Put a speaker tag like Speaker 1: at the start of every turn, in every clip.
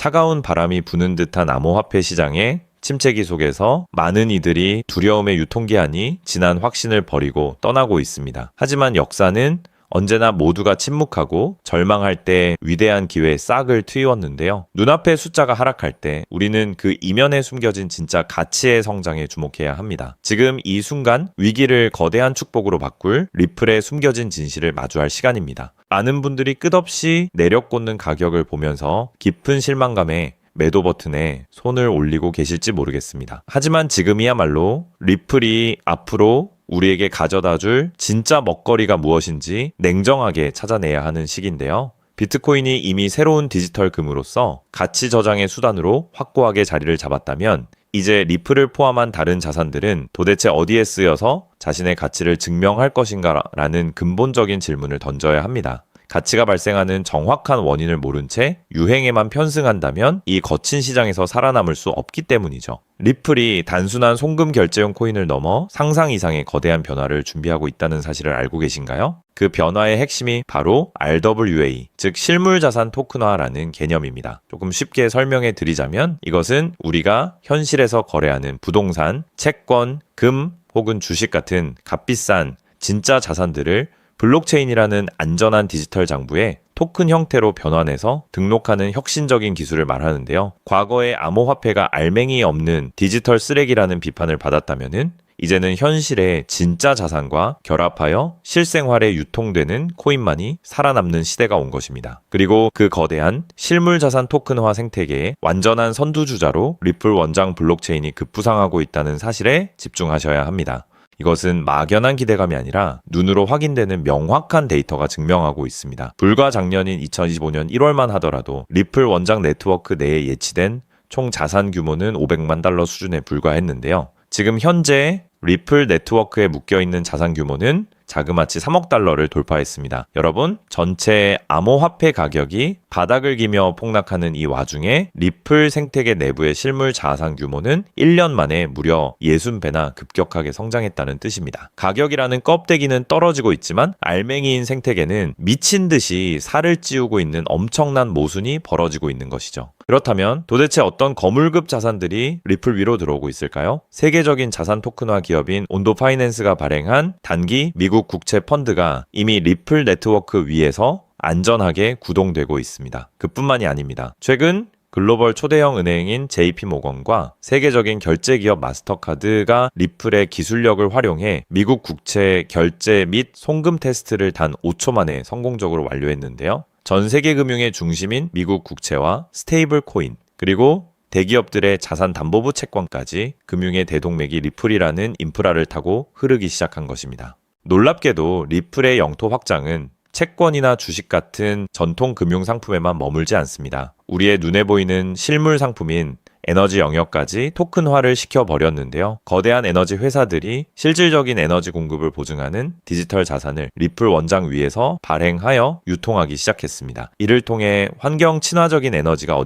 Speaker 1: 차가운 바람이 부는 듯한 암호화폐 시장에 침체기 속에서 많은 이들이 두려움의 유통기한이 지난 확신을 버리고 떠나고 있습니다. 하지만 역사는 언제나 모두가 침묵하고 절망할 때 위대한 기회에 싹을 트이웠는데요. 눈앞의 숫자가 하락할 때 우리는 그 이면에 숨겨진 진짜 가치의 성장에 주목해야 합니다. 지금 이 순간 위기를 거대한 축복으로 바꿀 리플의 숨겨진 진실을 마주할 시간입니다. 많은 분들이 끝없이 내려꽂는 가격을 보면서 깊은 실망감에 매도 버튼에 손을 올리고 계실지 모르겠습니다. 하지만 지금이야말로 리플이 앞으로 우리에게 가져다줄 진짜 먹거리가 무엇인지 냉정하게 찾아내야 하는 시기인데요. 비트코인이 이미 새로운 디지털 금으로서 가치 저장의 수단으로 확고하게 자리를 잡았다면 이제 리플을 포함한 다른 자산들은 도대체 어디에 쓰여서 자신의 가치를 증명할 것인가 라는 근본적인 질문을 던져야 합니다. 가치가 발생하는 정확한 원인을 모른 채 유행에만 편승한다면 이 거친 시장에서 살아남을 수 없기 때문이죠. 리플이 단순한 송금 결제용 코인을 넘어 상상 이상의 거대한 변화를 준비하고 있다는 사실을 알고 계신가요? 그 변화의 핵심이 바로 RWA, 즉 실물자산 토큰화라는 개념입니다. 조금 쉽게 설명해 드리자면 이것은 우리가 현실에서 거래하는 부동산, 채권, 금 혹은 주식 같은 값비싼 진짜 자산들을 블록체인이라는 안전한 디지털 장부에 토큰 형태로 변환해서 등록하는 혁신적인 기술을 말하는데요. 과거에 암호화폐가 알맹이 없는 디지털 쓰레기라는 비판을 받았다면은 이제는 현실의 진짜 자산과 결합하여 실생활에 유통되는 코인만이 살아남는 시대가 온 것입니다. 그리고 그 거대한 실물자산 토큰화 생태계의 완전한 선두주자로 리플 원장 블록체인이 급부상하고 있다는 사실에 집중하셔야 합니다. 이것은 막연한 기대감이 아니라 눈으로 확인되는 명확한 데이터가 증명하고 있습니다. 불과 작년인 2025년 1월만 하더라도 리플 원장 네트워크 내에 예치된 총 자산 규모는 $500만 수준에 불과했는데요. 지금 현재 리플 네트워크에 묶여있는 자산 규모는 자그마치 $3억 돌파했습니다. 여러분, 전체 암호화폐 가격이 바닥을 기며 폭락하는 이 와중에 리플 생태계 내부의 실물 자산 규모는 1년 만에 무려 60배나 급격하게 성장했다는 뜻입니다. 가격이라는 껍데기는 떨어지고 있지만 알맹이인 생태계는 미친 듯이 살을 찌우고 있는 엄청난 모순이 벌어지고 있는 것이죠. 그렇다면 도대체 어떤 거물급 자산들이 리플 위로 들어오고 있을까요? 세계적인 자산 토큰화 기업인 온도 파이낸스가 발행한 단기 미국 국채 펀드가 이미 리플 네트워크 위에서 안전하게 구동되고 있습니다. 그뿐만이 아닙니다. 최근 글로벌 초대형 은행인 JP모건과 세계적인 결제 기업 마스터카드가 리플의 기술력을 활용해 미국 국채 결제 및 송금 테스트를 단 5초 만에 성공적으로 완료했는데요. 전 세계 금융의 중심인 미국 국채와 스테이블 코인, 그리고 대기업들의 자산 담보부 채권까지 금융의 대동맥이 리플이라는 인프라를 타고 흐르기 시작한 것입니다. 놀랍게도 리플의 영토 확장은 채권이나 주식 같은 전통 금융 상품에만 머물지 않습니다. 우리의 눈에 보이는 실물 상품인 에너지 영역까지 토큰화를 시켜버렸는데요. 거대한 에너지 회사들이 실질적인 에너지 공급을 보증하는 디지털 자산을 리플 원장 위에서 발행하여 유통하기 시작했습니다. 이를 통해 환경 친화적인 에너지가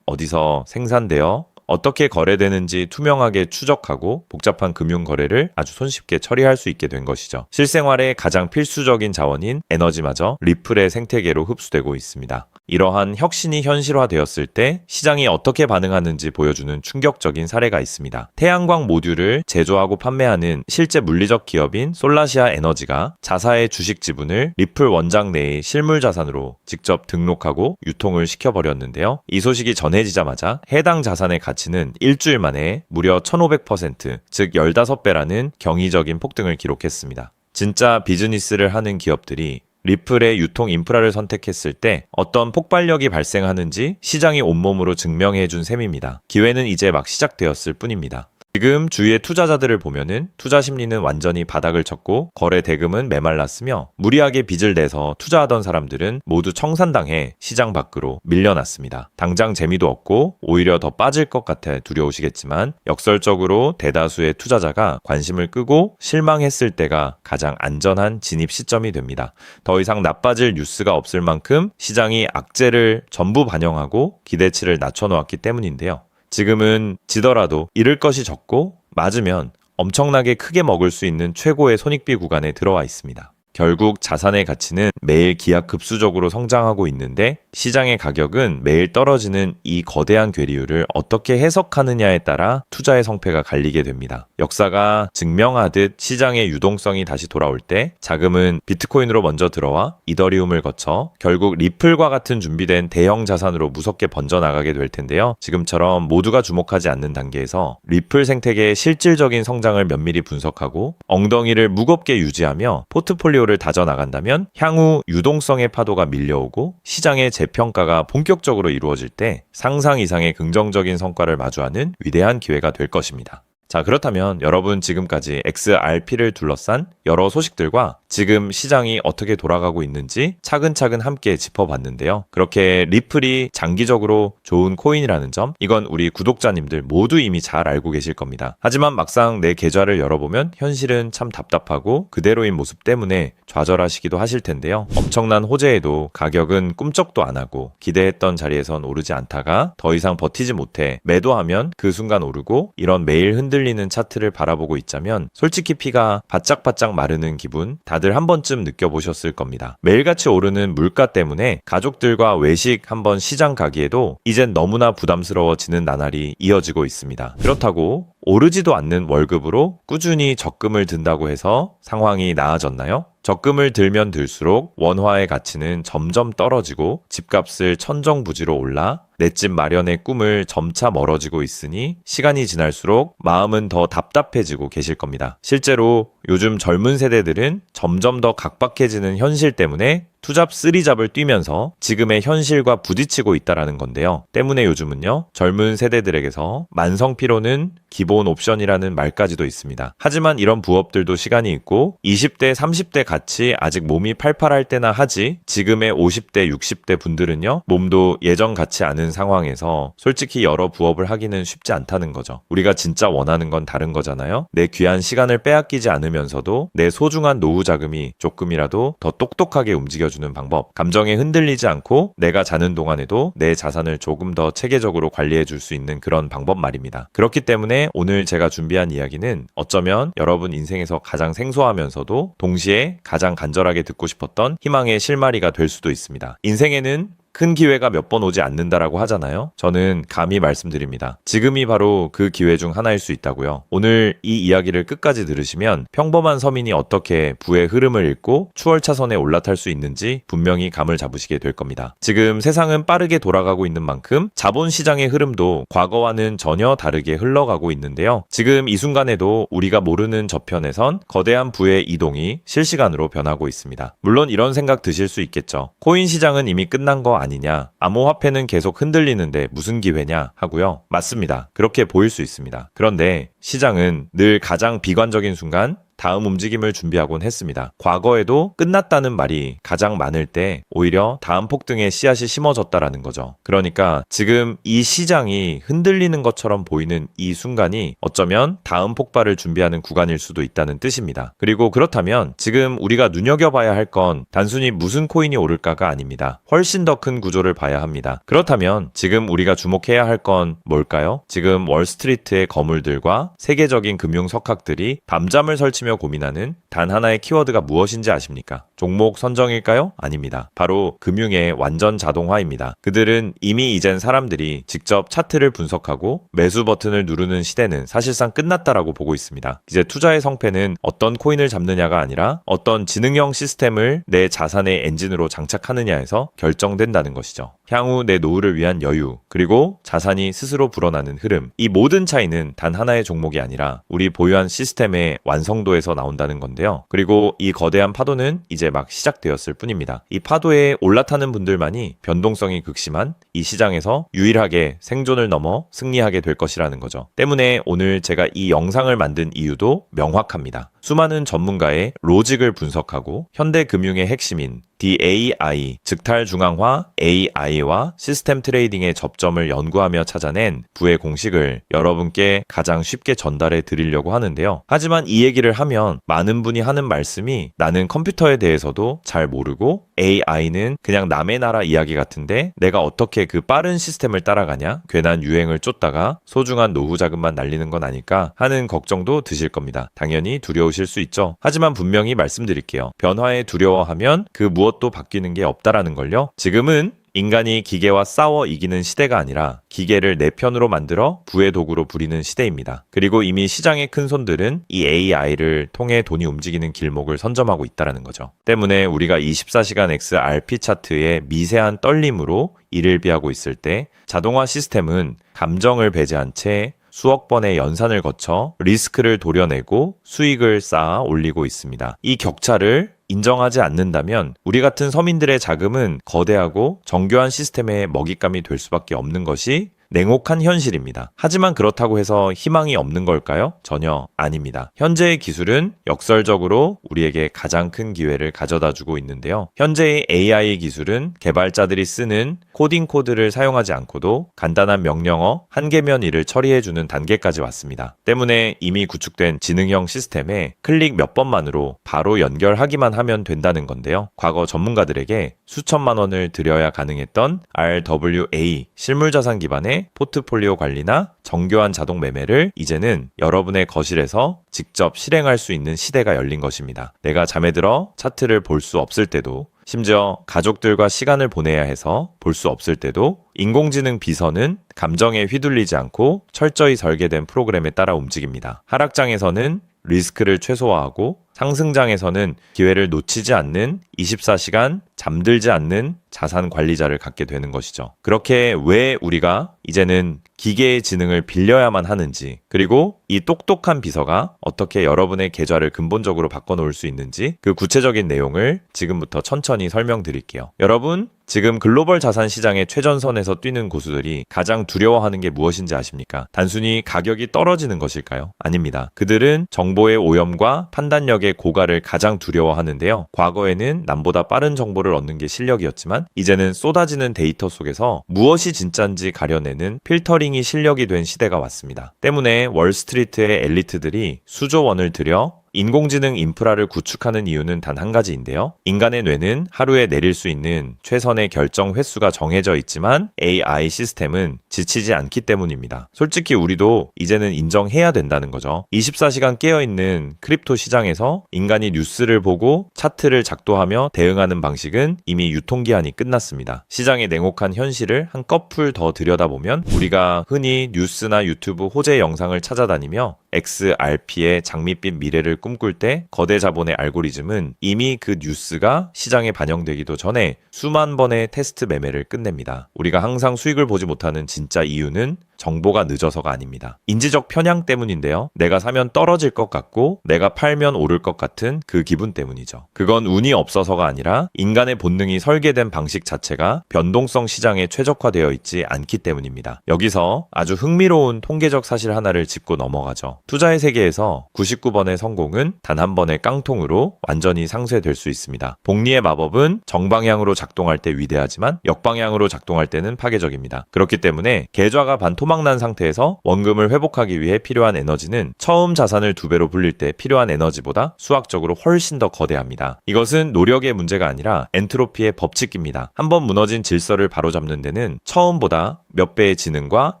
Speaker 1: 어디서 생산되어 어떻게 거래되는지 투명하게 추적하고 복잡한 금융 거래를 아주 손쉽게 처리할 수 있게 된 것이죠. 실생활의 가장 필수적인 자원인 에너지마저 리플의 생태계로 흡수되고 있습니다. 이러한 혁신이 현실화되었을 때 시장이 어떻게 반응하는지 보여주는 충격적인 사례가 있습니다. 태양광 모듈을 제조하고 판매하는 실제 물리적 기업인 솔라시아 에너지가 자사의 주식 지분을 리플 원장 내의 실물 자산으로 직접 등록하고 유통을 시켜버렸는데요. 이 소식이 전해지자마자 해당 자산의 가치는 일주일 만에 무려 1500%, 즉 15배라는 경이적인 폭등을 기록했습니다. 진짜 비즈니스를 하는 기업들이 리플의 유통 인프라를 선택했을 때 어떤 폭발력이 발생하는지 시장이 온몸으로 증명해 준 셈입니다. 기회는 이제 막 시작되었을 뿐입니다. 지금 주위의 투자자들을 보면은 투자 심리는 완전히 바닥을 쳤고 거래 대금은 메말랐으며 무리하게 빚을 내서 투자하던 사람들은 모두 청산당해 시장 밖으로 밀려났습니다. 당장 재미도 없고 오히려 더 빠질 것 같아 두려우시겠지만 역설적으로 대다수의 투자자가 관심을 끄고 실망했을 때가 가장 안전한 진입 시점이 됩니다. 더 이상 나빠질 뉴스가 없을 만큼 시장이 악재를 전부 반영하고 기대치를 낮춰놓았기 때문인데요. 지금은 지더라도 잃을 것이 적고 맞으면 엄청나게 크게 먹을 수 있는 최고의 손익비 구간에 들어와 있습니다. 결국 자산의 가치는 매일 기하급수적으로 성장하고 있는데 시장의 가격은 매일 떨어지는 이 거대한 괴리율을 어떻게 해석하느냐에 따라 투자의 성패가 갈리게 됩니다. 역사가 증명하듯 시장의 유동성이 다시 돌아올 때 자금은 비트코인으로 먼저 들어와 이더리움을 거쳐 결국 리플과 같은 준비된 대형 자산으로 무섭게 번져나가게 될 텐데요. 지금처럼 모두가 주목하지 않는 단계에서 리플 생태계의 실질적인 성장을 면밀히 분석하고 엉덩이를 무겁게 유지하며 포트폴리오를 다져나간다면 향후 유동성의 파도가 밀려오고 시장의 재평가가 본격적으로 이루어질 때 상상 이상의 긍정적인 성과를 마주하는 위대한 기회가 될 것입니다. 자, 그렇다면 여러분 지금까지 XRP를 둘러싼 여러 소식들과 지금 시장이 어떻게 돌아가고 있는지 차근차근 함께 짚어봤는데요. 그렇게 리플이 장기적으로 좋은 코인이라는 점, 이건 우리 구독자님들 모두 이미 잘 알고 계실 겁니다. 하지만 막상 내 계좌를 열어보면 현실은 참 답답하고 그대로인 모습 때문에 좌절하시기도 하실 텐데요. 엄청난 호재에도 가격은 꿈쩍도 안 하고 기대했던 자리에선 오르지 않다가 더 이상 버티지 못해 매도하면 그 순간 오르고, 이런 매일 흔들리는 차트를 바라보고 있자면 솔직히 피가 바짝바짝 마르는 기분 다들 한 번쯤 느껴보셨을 겁니다. 매일같이 오르는 물가 때문에 가족들과 외식 한번 시장 가기에도 이젠 너무나 부담스러워지는 나날이 이어지고 있습니다. 그렇다고 오르지도 않는 월급으로 꾸준히 적금을 든다고 해서 상황이 나아졌나요? 적금을 들면 들수록 원화의 가치는 점점 떨어지고 집값을 천정부지로 올라 내 집 마련의 꿈을 점차 멀어지고 있으니 시간이 지날수록 마음은 더 답답해지고 계실 겁니다. 실제로 요즘 젊은 세대들은 점점 더 각박해지는 현실 때문에 투잡 쓰리잡을 뛰면서 지금의 현실과 부딪히고 있다라는 건데요. 때문에 요즘은요, 젊은 세대들에게서 만성 피로는 기본 옵션이라는 말까지도 있습니다. 하지만 이런 부업들도 시간이 있고 20대, 30대 같이 아직 몸이 팔팔할 때나 하지, 지금의 50대, 60대 분들은요, 몸도 예전 같지 않은 상황에서 솔직히 여러 부업을 하기는 쉽지 않다는 거죠. 우리가 진짜 원하는 건 다른 거잖아요. 내 귀한 시간을 빼앗기지 않으면서도 내 소중한 노후 자금이 조금이라도 더 똑똑하게 움직여주는 방법, 감정에 흔들리지 않고 내가 자는 동안에도 내 자산을 조금 더 체계적으로 관리해 줄 수 있는 그런 방법 말입니다. 그렇기 때문에 오늘 제가 준비한 이야기는 어쩌면 여러분 인생에서 가장 생소하면서도 동시에 가장 간절하게 듣고 싶었던 희망의 실마리가 될 수도 있습니다. 인생에는 큰 기회가 몇 번 오지 않는다라고 하잖아요. 저는 감히 말씀드립니다. 지금이 바로 그 기회 중 하나일 수 있다고요. 오늘 이 이야기를 끝까지 들으시면 평범한 서민이 어떻게 부의 흐름을 읽고 추월차선에 올라탈 수 있는지 분명히 감을 잡으시게 될 겁니다. 지금 세상은 빠르게 돌아가고 있는 만큼 자본시장의 흐름도 과거와는 전혀 다르게 흘러가고 있는데요. 지금 이 순간에도 우리가 모르는 저편에선 거대한 부의 이동이 실시간으로 변하고 있습니다. 물론 이런 생각 드실 수 있겠죠. 코인 시장은 이미 끝난 거 아니냐, 암호화폐는 계속 흔들리는데 무슨 기회냐 하고요. 맞습니다. 그렇게 보일 수 있습니다. 그런데 시장은 늘 가장 비관적인 순간 다음 움직임을 준비하곤 했습니다. 과거에도 끝났다는 말이 가장 많을 때 오히려 다음 폭등의 씨앗이 심어졌다라는 거죠. 그러니까 지금 이 시장이 흔들리는 것처럼 보이는 이 순간이 어쩌면 다음 폭발을 준비하는 구간일 수도 있다는 뜻입니다. 그리고 그렇다면 지금 우리가 눈여겨봐야 할 건 단순히 무슨 코인이 오를까가 아닙니다. 훨씬 더 큰 구조를 봐야 합니다. 그렇다면 지금 우리가 주목해야 할 건 뭘까요? 지금 월스트리트의 거물들과 세계적인 금융 석학들이 밤잠을 설치며 고민하는 단 하나의 키워드가 무엇인지 아십니까? 종목 선정일까요? 아닙니다. 바로 금융의 완전 자동화입니다. 그들은 이미 이젠 사람들이 직접 차트를 분석하고 매수 버튼을 누르는 시대는 사실상 끝났다라고 보고 있습니다. 이제 투자의 성패는 어떤 코인을 잡느냐가 아니라 어떤 지능형 시스템을 내 자산의 엔진으로 장착하느냐에서 결정된다는 것이죠. 향후 내 노후를 위한 여유, 그리고 자산이 스스로 불어나는 흐름, 이 모든 차이는 단 하나의 종목이 아니라 우리 보유한 시스템의 완성도에서 나온다는 건데요. 그리고 이 거대한 파도는 이제 막 시작되었을 뿐입니다. 이 파도에 올라타는 분들만이 변동성이 극심한 이 시장에서 유일하게 생존을 넘어 승리하게 될 것이라는 거죠. 때문에 오늘 제가 이 영상을 만든 이유도 명확합니다. 수많은 전문가의 로직을 분석하고 현대 금융의 핵심인 DAI, 즉탈중앙화 AI와 시스템 트레이딩의 접점을 연구하며 찾아낸 부의 공식을 여러분께 가장 쉽게 전달해 드리려고 하는데요. 하지만 이 얘기를 하면 많은 분이 하는 말씀이 나는 컴퓨터에 대해서도 잘 모르고 AI는 그냥 남의 나라 이야기 같은데 내가 어떻게 그 빠른 시스템을 따라가냐? 괜한 유행을 쫓다가 소중한 노후 자금만 날리는 건 아닐까 하는 걱정도 드실 겁니다. 당연히 두려우실 수 있죠. 하지만 분명히 말씀드릴게요. 변화에 두려워하면 그 무엇도 바뀌는 게 없다라는 걸요. 지금은 인간이 기계와 싸워 이기는 시대가 아니라 기계를 내 편으로 만들어 부의 도구로 부리는 시대입니다. 그리고 이미 시장의 큰 손들은 이 AI를 통해 돈이 움직이는 길목을 선점하고 있다는 거죠. 때문에 우리가 24시간 XRP 차트의 미세한 떨림으로 이를 비하고 있을 때 자동화 시스템은 감정을 배제한 채 수억 번의 연산을 거쳐 리스크를 도려내고 수익을 쌓아 올리고 있습니다. 이 격차를 인정하지 않는다면 우리 같은 서민들의 자금은 거대하고 정교한 시스템의 먹잇감이 될 수밖에 없는 것이 냉혹한 현실입니다. 하지만 그렇다고 해서 희망이 없는 걸까요? 전혀 아닙니다. 현재의 기술은 역설적으로 우리에게 가장 큰 기회를 가져다주고 있는데요. 현재의 AI 기술은 개발자들이 쓰는 코딩 코드를 사용하지 않고도 간단한 명령어 한 개면 일을 처리해주는 단계까지 왔습니다. 때문에 이미 구축된 지능형 시스템에 클릭 몇 번만으로 바로 연결하기만 하면 된다는 건데요. 과거 전문가들에게 수천만 원을 들여야 가능했던 RWA 실물자산 기반의 포트폴리오 관리나 정교한 자동 매매를 이제는 여러분의 거실에서 직접 실행할 수 있는 시대가 열린 것입니다. 내가 잠에 들어 차트를 볼 수 없을 때도, 심지어 가족들과 시간을 보내야 해서 볼 수 없을 때도 인공지능 비서는 감정에 휘둘리지 않고 철저히 설계된 프로그램에 따라 움직입니다. 하락장에서는 리스크를 최소화하고 상승장에서는 기회를 놓치지 않는 24시간 잠들지 않는 자산 관리자를 갖게 되는 것이죠. 그렇게 왜 우리가 이제는 기계의 지능을 빌려야만 하는지, 그리고 이 똑똑한 비서가 어떻게 여러분의 계좌를 근본적으로 바꿔놓을 수 있는지 그 구체적인 내용을 지금부터 천천히 설명드릴게요. 여러분, 지금 글로벌 자산 시장의 최전선에서 뛰는 고수들이 가장 두려워하는 게 무엇인지 아십니까? 단순히 가격이 떨어지는 것일까요? 아닙니다. 그들은 정보의 오염과 판단력의 고갈을 가장 두려워하는데요. 과거에는 남보다 빠른 정보를 얻는 게 실력이었지만 이제는 쏟아지는 데이터 속에서 무엇이 진짜인지 가려내는 필터링이 실력이 된 시대가 왔습니다. 때문에 월스트리트의 엘리트들이 수조 원을 들여 인공지능 인프라를 구축하는 이유는 단 한 가지인데요. 인간의 뇌는 하루에 내릴 수 있는 최선의 결정 횟수가 정해져 있지만 AI 시스템은 지치지 않기 때문입니다. 솔직히 우리도 이제는 인정해야 된다는 거죠. 24시간 깨어있는 크립토 시장에서 인간이 뉴스를 보고 차트를 작도하며 대응하는 방식은 이미 유통기한이 끝났습니다. 시장의 냉혹한 현실을 한꺼풀 더 들여다보면 우리가 흔히 뉴스나 유튜브 호재 영상을 찾아다니며 XRP의 장밋빛 미래를 꿈꿀 때 거대 자본의 알고리즘은 이미 그 뉴스가 시장에 반영되기도 전에 수만 번의 테스트 매매를 끝냅니다. 우리가 항상 수익을 보지 못하는 진짜 이유는 정보가 늦어서가 아닙니다. 인지적 편향 때문인데요. 내가 사면 떨어질 것 같고 내가 팔면 오를 것 같은 그 기분 때문이죠. 그건 운이 없어서가 아니라 인간의 본능이 설계된 방식 자체가 변동성 시장에 최적화되어 있지 않기 때문입니다. 여기서 아주 흥미로운 통계적 사실 하나를 짚고 넘어가죠. 투자의 세계에서 99번의 성공은 단 한 번의 깡통으로 완전히 상쇄될 수 있습니다. 복리의 마법은 정방향으로 작동할 때 위대하지만 역방향으로 작동할 때는 파괴적입니다. 그렇기 때문에 계좌가 반토막난 상태에서 원금을 회복하기 위해 필요한 에너지는 처음 자산을 2배로 불릴 때 필요한 에너지보다 수학적으로 훨씬 더 거대합니다. 이것은 노력의 문제가 아니라 엔트로피의 법칙입니다. 한번 무너진 질서를 바로잡는 데는 처음보다 몇 배의 지능과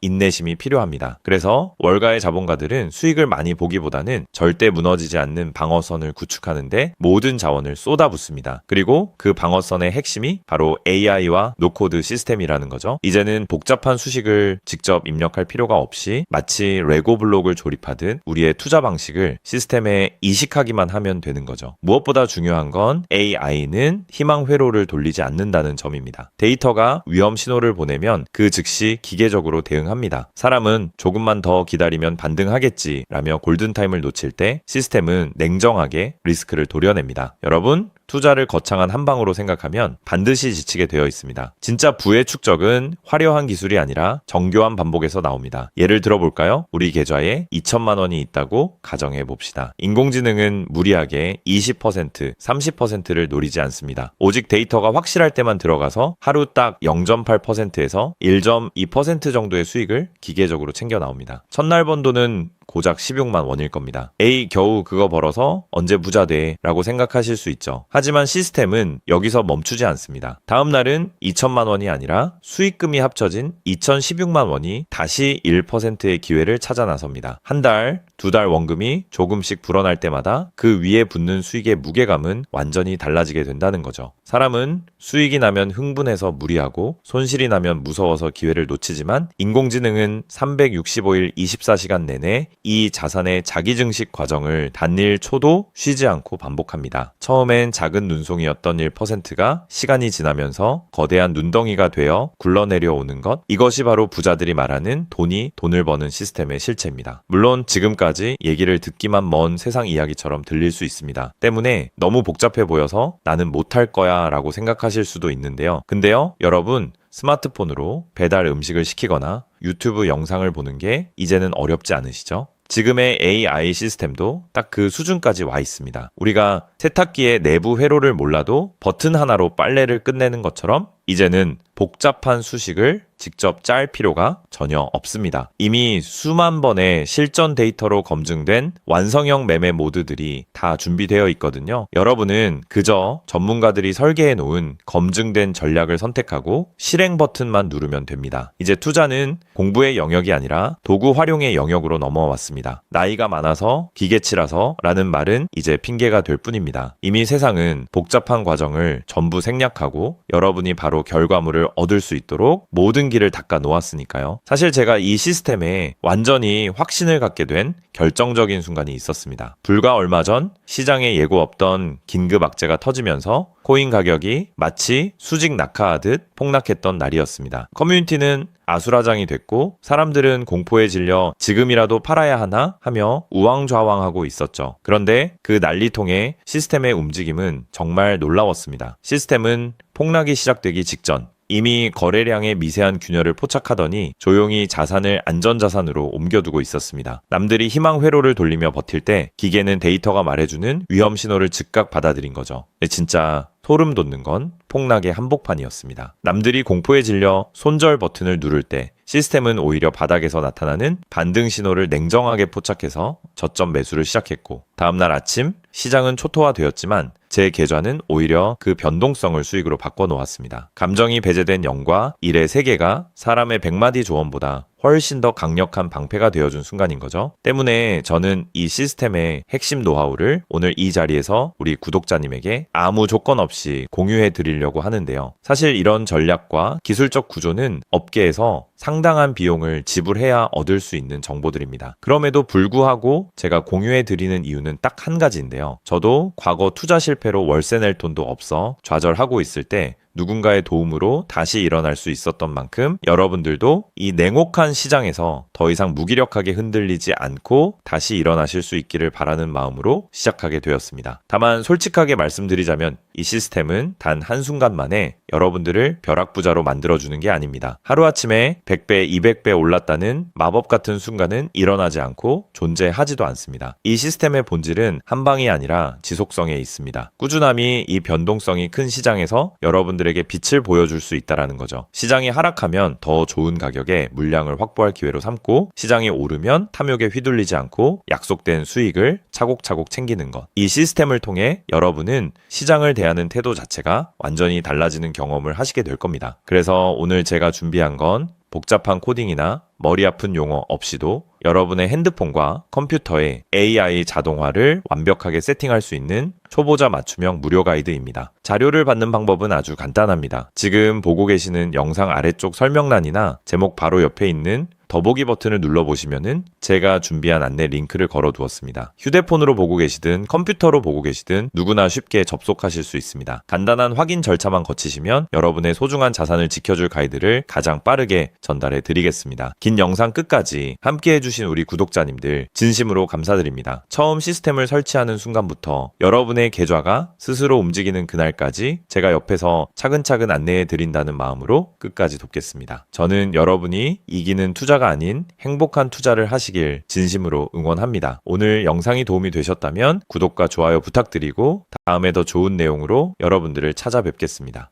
Speaker 1: 인내심이 필요합니다. 그래서 월가의 자본가들은 수익을 많이 보기보다는 절대 무너지지 않는 방어선을 구축하는데 모든 자원을 쏟아붓습니다. 그리고 그 방어선의 핵심이 바로 AI와 노코드 시스템이라는 거죠. 이제는 복잡한 수식을 직접 입력할 필요가 없이 마치 레고 블록을 조립하듯 우리의 투자 방식을 시스템에 이식하기만 하면 되는 거죠. 무엇보다 중요한 건 AI는 희망 회로를 돌리지 않는다는 점입니다. 데이터가 위험 신호를 보내면 그 즉시 기계적으로 대응합니다. 사람은 조금만 더 기다리면 반등하겠지 라며 골든타임을 놓칠 때 시스템은 냉정하게 리스크를 도려냅니다. 여러분, 투자를 거창한 한 방으로 생각하면 반드시 지치게 되어 있습니다. 진짜 부의 축적은 화려한 기술이 아니라 정교한 반복에서 나옵니다. 예를 들어볼까요? 우리 계좌에 2천만 원이 있다고 가정해 봅시다. 인공지능은 무리하게 20%, 30%를 노리지 않습니다. 오직 데이터가 확실할 때만 들어가서 하루 딱 0.8%에서 1.2% 정도의 수익을 기계적으로 챙겨 나옵니다. 첫날 번 돈은 고작 16만 원일 겁니다. 에이, 겨우 그거 벌어서 언제 부자 돼? 라고 생각하실 수 있죠. 하지만 시스템은 여기서 멈추지 않습니다. 다음 날은 2천만 원이 아니라 수익금이 합쳐진 2,016만 원이 다시 1%의 기회를 찾아 나섭니다. 한 달, 두 달 원금이 조금씩 불어날 때마다 그 위에 붙는 수익의 무게감은 완전히 달라지게 된다는 거죠. 사람은 수익이 나면 흥분해서 무리하고 손실이 나면 무서워서 기회를 놓치지만 인공지능은 365일 24시간 내내 이 자산의 자기증식 과정을 단일 초도 쉬지 않고 반복합니다. 처음엔 작은 눈송이였던 1%가 시간이 지나면서 거대한 눈덩이가 되어 굴러내려오는 것, 이것이 바로 부자들이 말하는 돈이 돈을 버는 시스템의 실체입니다. 물론 지금까지 얘기를 듣기만 먼 세상 이야기처럼 들릴 수 있습니다. 때문에 너무 복잡해 보여서 나는 못할 거야 라고 생각하실 수도 있는데요. 근데요, 여러분, 스마트폰으로 배달 음식을 시키거나 유튜브 영상을 보는 게 이제는 어렵지 않으시죠? 지금의 AI 시스템도 딱 그 수준까지 와 있습니다. 우리가 세탁기의 내부 회로를 몰라도 버튼 하나로 빨래를 끝내는 것처럼 이제는 복잡한 수식을 직접 짤 필요가 전혀 없습니다. 이미 수만 번의 실전 데이터로 검증된 완성형 매매 모드들이 다 준비되어 있거든요. 여러분은 그저 전문가들이 설계해 놓은 검증된 전략을 선택하고 실행 버튼만 누르면 됩니다. 이제 투자는 공부의 영역이 아니라 도구 활용의 영역으로 넘어왔습니다. 나이가 많아서 기계치라서 라는 말은 이제 핑계가 될 뿐입니다. 이미 세상은 복잡한 과정을 전부 생략하고 여러분이 바로 결과물을 얻을 수 있도록 모든 길을 닦아 놓았으니까요. 사실 제가 이 시스템에 완전히 확신을 갖게 된 결정적인 순간이 있었습니다. 불과 얼마 전 시장에 예고 없던 긴급 악재가 터지면서 코인 가격이 마치 수직 낙하하듯 폭락했던 날이었습니다. 커뮤니티는 아수라장이 됐고 사람들은 공포에 질려 지금이라도 팔아야 하나 하며 우왕좌왕하고 있었죠. 그런데 그 난리통의 시스템의 움직임은 정말 놀라웠습니다. 시스템은 폭락이 시작되기 직전 이미 거래량의 미세한 균열을 포착하더니 조용히 자산을 안전자산으로 옮겨두고 있었습니다. 남들이 희망 회로를 돌리며 버틸 때 기계는 데이터가 말해주는 위험 신호를 즉각 받아들인 거죠. 진짜 소름 돋는 건 폭락의 한복판이었습니다. 남들이 공포에 질려 손절 버튼을 누를 때 시스템은 오히려 바닥에서 나타나는 반등 신호를 냉정하게 포착해서 저점 매수를 시작했고 다음날 아침 시장은 초토화되었지만 제 계좌는 오히려 그 변동성을 수익으로 바꿔놓았습니다. 감정이 배제된 0과 1의 세계가 사람의 100마디 조언보다 훨씬 더 강력한 방패가 되어준 순간인 거죠. 때문에 저는 이 시스템의 핵심 노하우를 오늘 이 자리에서 우리 구독자님에게 아무 조건 없이 공유해 드리려고 하는데요. 사실 이런 전략과 기술적 구조는 업계에서 상당한 비용을 지불해야 얻을 수 있는 정보들입니다. 그럼에도 불구하고 제가 공유해 드리는 이유는 딱 한 가지인데요. 저도 과거 투자 실패로 월세 낼 돈도 없어 좌절하고 있을 때 누군가의 도움으로 다시 일어날 수 있었던 만큼 여러분들도 이 냉혹한 시장에서 더 이상 무기력하게 흔들리지 않고 다시 일어나실 수 있기를 바라는 마음으로 시작하게 되었습니다. 다만 솔직하게 말씀드리자면 이 시스템은 단 한순간 만에 여러분들을 벼락부자로 만들어주는 게 아닙니다. 하루아침에 100배, 200배 올랐다는 마법 같은 순간은 일어나지 않고 존재하지도 않습니다. 이 시스템의 본질은 한 방이 아니라 지속성에 있습니다. 꾸준함이 이 변동성이 큰 시장에서 여러분들에게 빛을 보여줄 수 있다는 거죠. 시장이 하락하면 더 좋은 가격에 물량을 확보할 기회로 삼고 시장이 오르면 탐욕에 휘둘리지 않고 약속된 수익을 차곡차곡 챙기는 것. 이 시스템을 통해 여러분은 시장을 대하는 태도 자체가 완전히 달라지는 경험을 하시게 될 겁니다. 그래서 오늘 제가 준비한 건 복잡한 코딩이나 머리 아픈 용어 없이도 여러분의 핸드폰과 컴퓨터에 AI 자동화를 완벽하게 세팅할 수 있는 초보자 맞춤형 무료 가이드입니다. 자료를 받는 방법은 아주 간단합니다. 지금 보고 계시는 영상 아래쪽 설명란이나 제목 바로 옆에 있는 더보기 버튼을 눌러보시면은 제가 준비한 안내 링크를 걸어 두었습니다. 휴대폰으로 보고 계시든 컴퓨터로 보고 계시든 누구나 쉽게 접속하실 수 있습니다. 간단한 확인 절차만 거치시면 여러분의 소중한 자산을 지켜줄 가이드를 가장 빠르게 전달해 드리겠습니다. 긴 영상 끝까지 함께 해주신 우리 구독자님들 진심으로 감사드립니다. 처음 시스템을 설치하는 순간부터 여러분의 계좌가 스스로 움직이는 그날까지 제가 옆에서 차근차근 안내해 드린다는 마음으로 끝까지 돕겠습니다. 저는 여러분이 이기는 투자가 아닌 행복한 투자를 하시길 진심으로 응원합니다. 오늘 영상이 도움이 되셨다면 구독과 좋아요 부탁드리고 다음에 더 좋은 내용으로 여러분들을 찾아뵙겠습니다.